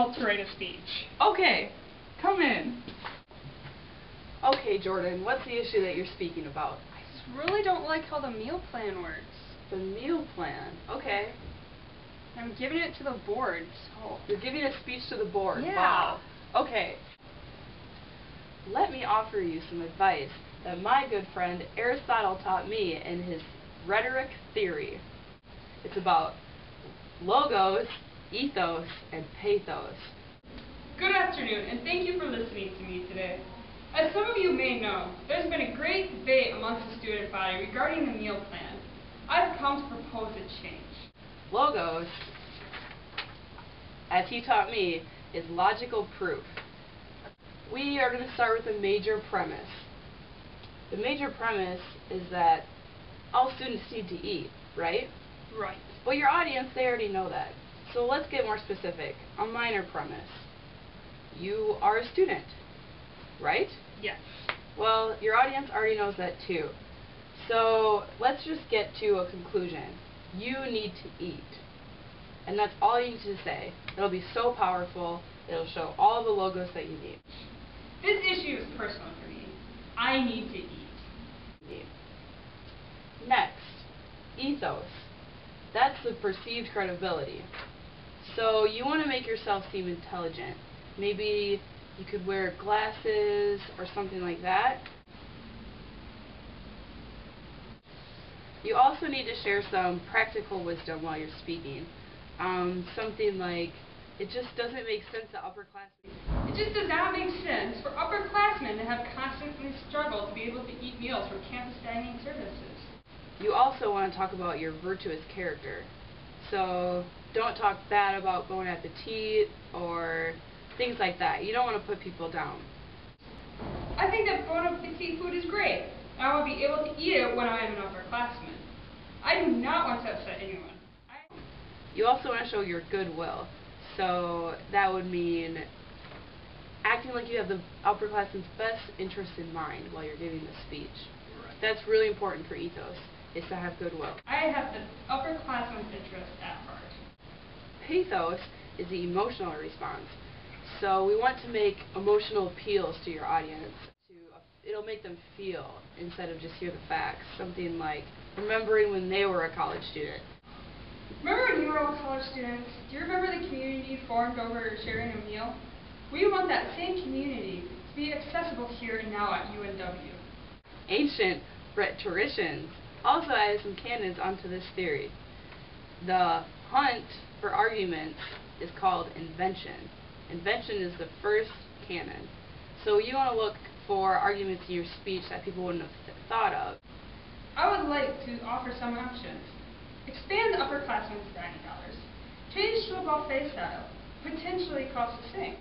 help to write a speech. Okay, come in. Okay, Jordan, what's the issue that you're speaking about? I just really don't like how the meal plan works. The meal plan. Okay. I'm giving it to the board, so... You're giving a speech to the board. Yeah. Wow. Okay. Let me offer you some advice that my good friend Aristotle taught me in his Rhetoric theory. It's about logos, ethos, and pathos. Good afternoon, and thank you for listening to me today. As some of you may know, there's been a great debate amongst the student body regarding the meal plan. I've come to propose a change. Logos, as he taught me, is logical proof. We are going to start with a major premise. The major premise is that all students need to eat, right? Right. Well, your audience, they already know that. So let's get more specific. A minor premise. You are a student, right? Yes. Well, your audience already knows that too. So let's just get to a conclusion. You need to eat. And that's all you need to say. It'll be so powerful. It'll show all the logos that you need. This issue is personal for me. I need to eat. Next, ethos. That's the perceived credibility. So you want to make yourself seem intelligent. Maybe you could wear glasses or something like that. You also need to share some practical wisdom while you're speaking. Something like, it just doesn't make sense that upperclassmen... It just does not make sense for upperclassmen to have constantly struggled to be able to eat meals from campus dining services. You also want to talk about your virtuous character. So don't talk bad about Bon Appetit or things like that. You don't want to put people down. I think that Bon Appetit food is great. I want to be able to eat it when I am an upperclassman. I do not want to upset anyone. You also want to show your goodwill. So that would mean acting like you have the upperclassmen's best interest in mind while you're giving the speech. Right. That's really important for ethos, is to have goodwill. I have the upperclassmen's interest at heart. Pathos is the emotional response. So we want to make emotional appeals to your audience. It'll make them feel instead of just hear the facts. Something like remembering when they were a college student. Remember when you were all college students? Do you remember the community formed over sharing a meal? We want that same community to be accessible here and now at UNW. Ancient rhetoricians also added some canons onto this theory. The hunt for arguments is called invention. Invention is the first canon. So you want to look for arguments in your speech that people wouldn't have thought of. I would like to offer some options. Expand the upperclassmen's dining hours. Change to a buffet style. Potentially cost the same.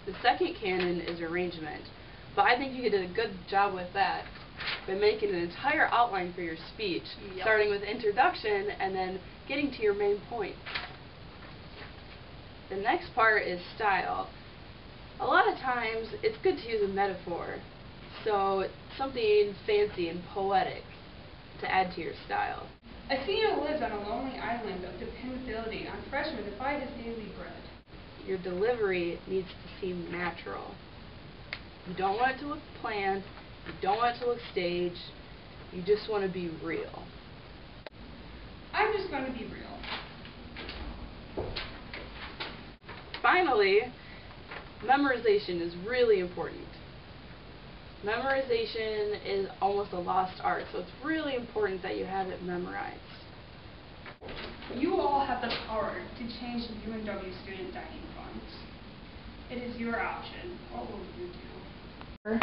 The second canon is arrangement, but I think you did a good job with that by making an entire outline for your speech, starting with introduction and then getting to your main point. The next part is style. A lot of times it's good to use a metaphor, so something fancy and poetic to add to your style. A senior lives on a lonely island of dependability on freshmen to buy his daily bread. Your delivery needs to seem natural. You don't want it to look planned. You don't want it to look staged. You just want to be real. I'm just going to be real. Finally, memorization is really important. Memorization is almost a lost art, so it's really important that you have it memorized. You all have the power to change the UNW student dining funds. It is your option. What will you do?